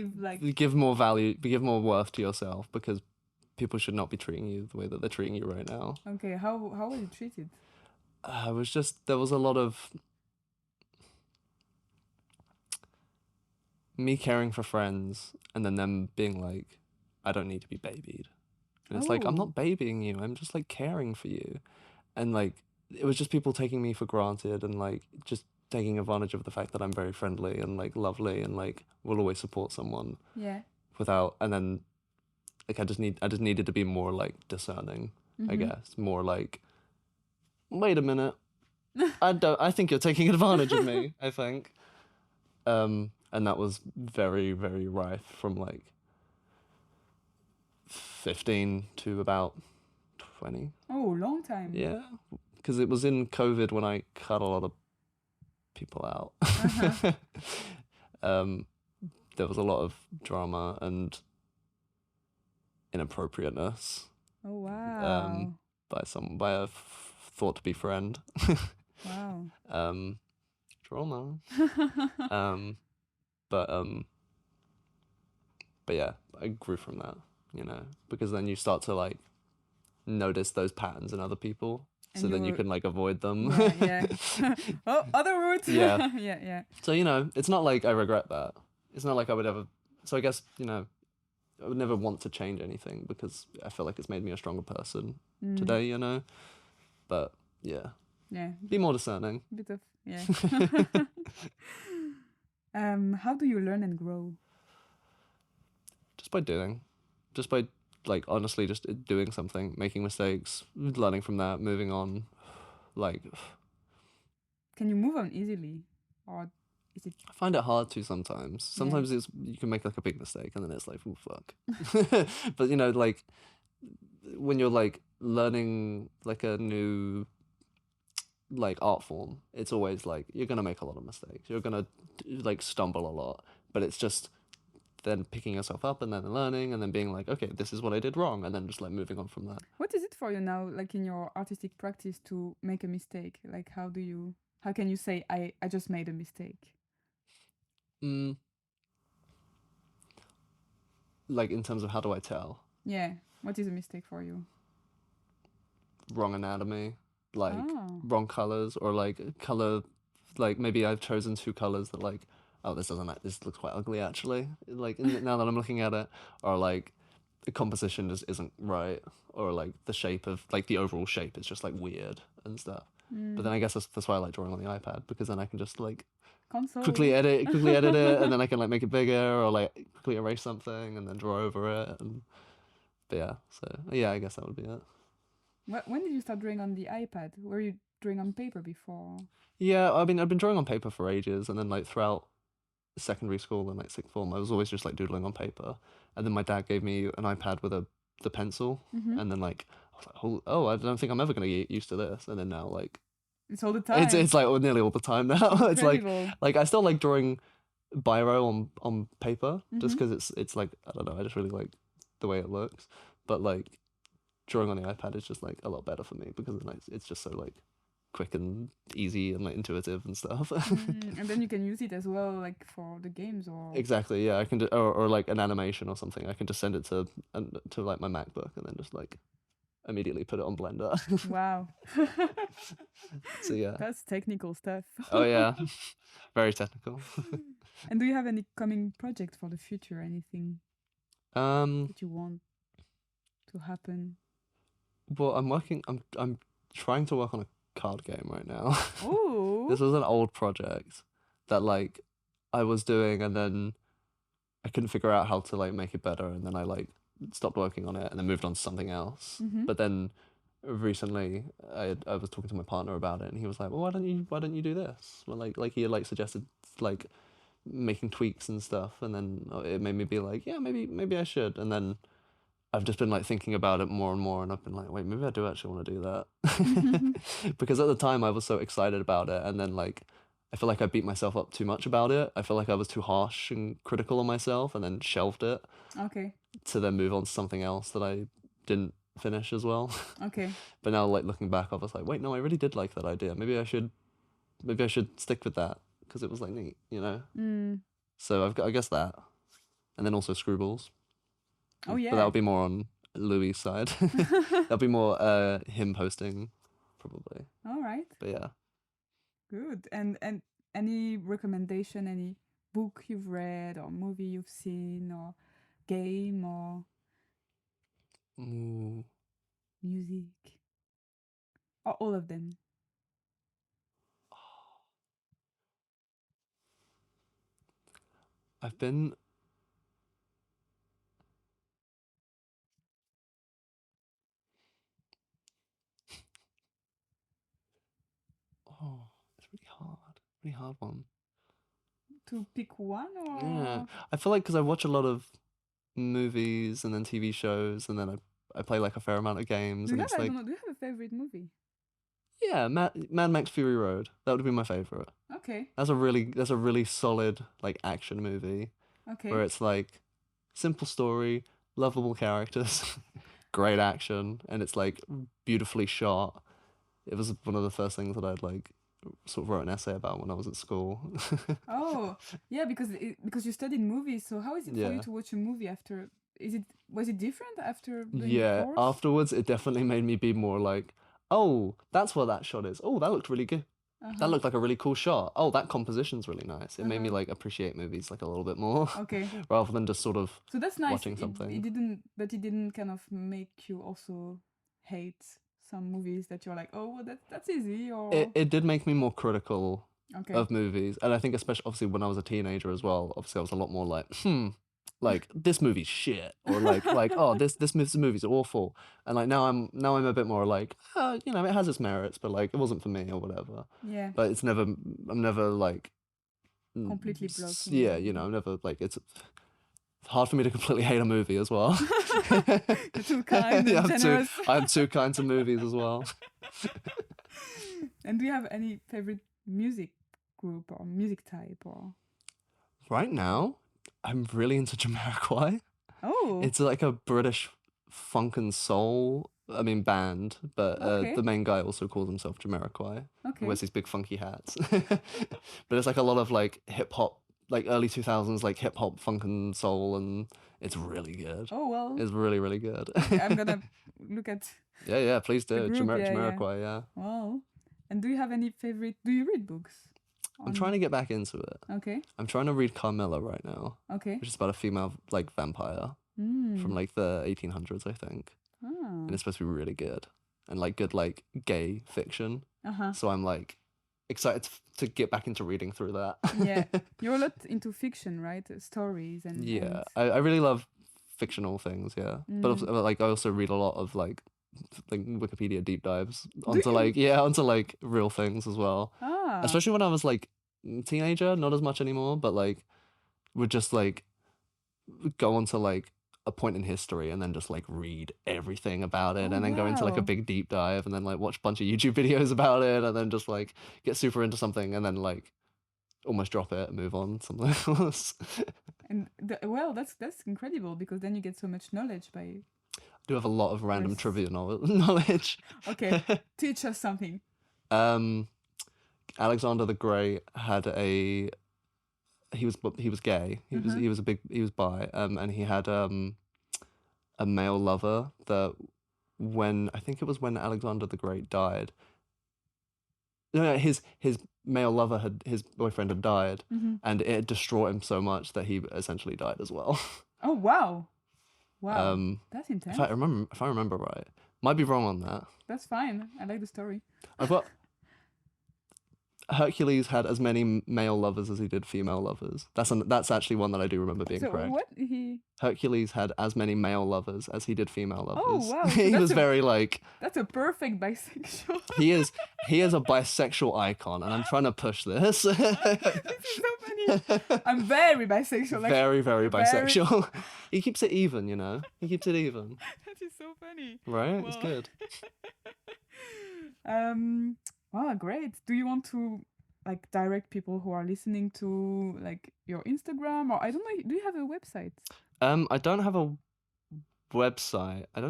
give more value, give more worth to yourself, because people should not be treating you the way that they're treating you right now. Okay, how were you treated? There was a lot of me caring for friends and then them being like, I don't need to be babied. And it's like, I'm not babying you, I'm just like caring for you. And like, it was just people taking me for granted and like just taking advantage of the fact that I'm very friendly and like lovely and like will always support someone. Yeah. And then like I just needed to be more like discerning, I guess. More like, wait a minute. I think you're taking advantage of me, I think. And that was very, very rife from like 15 to about 20. Oh, long time. Yeah, because it was in COVID when I cut a lot of people out. There was a lot of drama and inappropriateness. Oh, wow. By a thought to be friend. Wow. Drama. But yeah, I grew from that, you know, because then you start to like notice those patterns in other people, so then you can like avoid them. Yeah. Oh, other route. Yeah. Yeah. So, you know, it's not like I regret that. It's not like I would ever. So I guess, you know, I would never want to change anything because I feel like it's made me a stronger person today, you know. But yeah. Yeah. Be more discerning. Bit of, yeah. How do you learn and grow? Just by doing. Just by, like, honestly, just doing something, making mistakes, learning from that, moving on. Like, can you move on easily? Or is it... I find it hard to sometimes. Sometimes you can make like a big mistake and then it's like, oh, fuck. But, you know, like, when you're like learning like a new like art form, it's always like you're gonna make a lot of mistakes, you're gonna like stumble a lot, but it's just then picking yourself up and then learning and then being like, okay, this is what I did wrong, and then just like moving on from that. What is it for you now, like in your artistic practice, to make a mistake? Like how can you say I just made a mistake? Like in terms of how do I tell? Yeah, what is a mistake for you? Wrong anatomy, like wrong colors, or like color, like maybe I've chosen two colors that like, oh, this looks quite ugly actually, like now that I'm looking at it, or like the composition just isn't right, or like the shape of like the overall shape is just like weird and stuff. But then I guess that's why I like drawing on the iPad, because then I can just like quickly edit it, and then I can like make it bigger, or like quickly erase something and then draw over it. But yeah, so yeah, I guess that would be it. When did you start drawing on the iPad? Were you drawing on paper before? Yeah, I mean, I've been drawing on paper for ages, and then like throughout secondary school and like sixth form, I was always just like doodling on paper. And then my dad gave me an iPad with the pencil, Mm-hmm. and then like I was like, oh, I don't think I'm ever gonna get used to this. And then now like It's all the it's time. like nearly all the time now. It's Incredible. like I still like drawing biro on paper just Mm-hmm. because it's like I don't know, I just really like the way it looks. But like drawing on the iPad is just like a lot better for me because it's just so like quick and easy and like intuitive and stuff. And then you can use it as well, like for the games or. Exactly, yeah. I can do or like an animation or something. I can just send it to like my MacBook and then just like immediately put it on Blender. Wow. So yeah. That's technical stuff. Oh yeah, very technical. And do you have any coming project for the future? Anything that you want to happen? Well, I'm trying to work on a card game right now. Oh. This was an old project that like I was doing and then I couldn't figure out how to like make it better and then I like stopped working on it and then moved on to something else. Mm-hmm. But then recently I was talking to my partner about it and he was like, "Well, why don't you do this?" Well, like he had like suggested like making tweaks and stuff and then it made me be like, "Yeah, maybe I should." And then I've just been like thinking about it more and more, and I've been like, wait, maybe I do actually want to do that. Because at the time I was so excited about it, and then like I feel like I beat myself up too much about it. I feel like I was too harsh and critical on myself, and then shelved it Okay. to then move on to something else that I didn't finish as well. Okay. But now, like looking back, I was like, wait, no, I really did like that idea. Maybe I should stick with that because it was like neat, you know. So I've got, I guess that, and then also Screwballs. Oh yeah. But that'll be more on Louis' side. That'll be more him posting, probably. All right. But yeah. Good. And any recommendation, any book you've read or movie you've seen or game or Ooh. music or all of them? I've been. Oh, it's really hard one. To pick one or Yeah, I feel like because I watch a lot of movies and then TV shows, and then I play like a fair amount of games, do you and have it's I like don't know, do you have a favorite movie? yeah, Mad Max Fury Road. That would be my favorite. Okay. That's a really solid like action movie Okay. where it's like simple story, lovable characters, great action, and it's like beautifully shot. It was one of the first things that I'd like sort of wrote an essay about when I was at school. Oh, yeah, because you studied movies, so how is it for you Yeah. to watch a movie after? Was it different after doing the Yeah, course? afterwards it definitely made me be more like, oh, that's what that shot is. Oh, that looked really good. That looked like a really cool shot. Oh, that composition's really nice. It made me like appreciate movies like a little bit more. Okay. Rather than just sort of So that's nice. watching something. It didn't kind of make you also hate some movies that you're like, oh, well, that's easy, or It did make me more critical okay. of movies, and I think especially obviously when I was a teenager as well. Obviously, I was a lot more like, like this movie's shit, or like oh this movie's awful, and like now I'm a bit more like, you know, it has its merits, but like it wasn't for me or whatever. Yeah. But I'm never like Completely blocking. yeah, you know, I'm never like it's hard for me to completely hate a movie as well. You're too kind and generous. I'm too kind to movies as well. And do you have any favorite music group or music type or? Right now, I'm really into Jamiroquai. Oh. It's like a British funk and soul, I mean, band, but Okay. the main guy also calls himself Jamiroquai. Okay. Wears these big funky hats. But it's like a lot of like hip hop, like early 2000s, like hip hop, funk and soul, and it's really good. Oh well. It's really, really good. I'm gonna look at. Yeah, please do. group, Jamiroquai, yeah. Wow. And do you have any favorite? Do you read books? I'm trying to get back into it. Okay. I'm trying to read Carmilla right now. Okay. Which is about a female like vampire from like the 1800s, I think. Oh. And it's supposed to be really good and like good like gay fiction. Uh-huh. So I'm like excited to get back into reading through that. Yeah, you're a lot into fiction, right? Stories and yeah, I really love fictional things. Yeah, but also, like I also read a lot of like like Wikipedia deep dives Do onto you? onto like real things as well. Ah. Especially when I was like a teenager, not as much anymore, but like would just like go onto like a point in history and then just like read everything about it Oh and then go into like a wow. big deep dive and then like watch a bunch of YouTube videos about it and then just like get super into something and then like almost drop it and move on to something else. And well, that's incredible because then you get so much knowledge by. I do have a lot of random Yes. trivia knowledge. Okay, teach us something. Alexander the Great had he was gay. He was bi. And he had a male lover that I think it was when Alexander the Great died. No, his his boyfriend had died, and it had distraught him so much that he essentially died as well. Oh wow. Wow. That's intense. If I remember right, might be wrong on that. That's fine. I like the story. I've got Hercules had as many male lovers as he did female lovers. That's actually one that I do remember being So correct. what he? Hercules had as many male lovers as he did female lovers. Oh wow. He was very like. That's a perfect bisexual. He is a bisexual icon, and I'm trying to push this. This is so funny. I'm very bisexual. Like, very, very bisexual. He keeps it even, you know. He keeps it even. That is so funny. Right? It's Well. good. Wow, great. Do you want to like direct people who are listening to like your Instagram, or I don't know, do you have a website? I don't have a website. I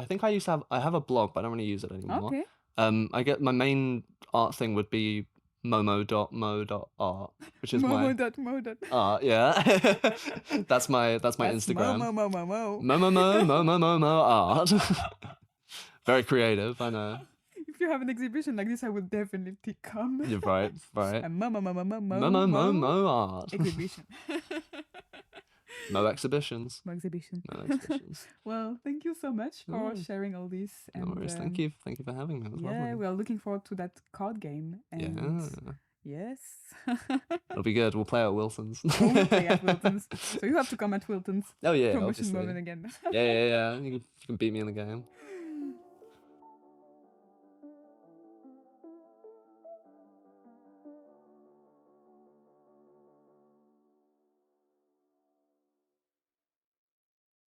think I have a blog, but I don't really use it anymore. Okay. I get my main art thing would be momo.mo.art, which is my Momo.mo. yeah. that's my Instagram. Mo. Art. Very creative, I know. If you have an exhibition like this, I would definitely come. You're right. A Mo art. exhibition. Mo exhibitions. Mo exhibition. Mo exhibitions. Well, thank you so much for sharing all this. No worries. Thank you for having me. It was lovely. We are looking forward to that card game. And yes. It'll be good. We'll play at Wilson's. We'll play at Wilton's. So you have to come at Wilton's. Oh yeah, Promotion obviously. moment again. Yeah. You can beat me in the game.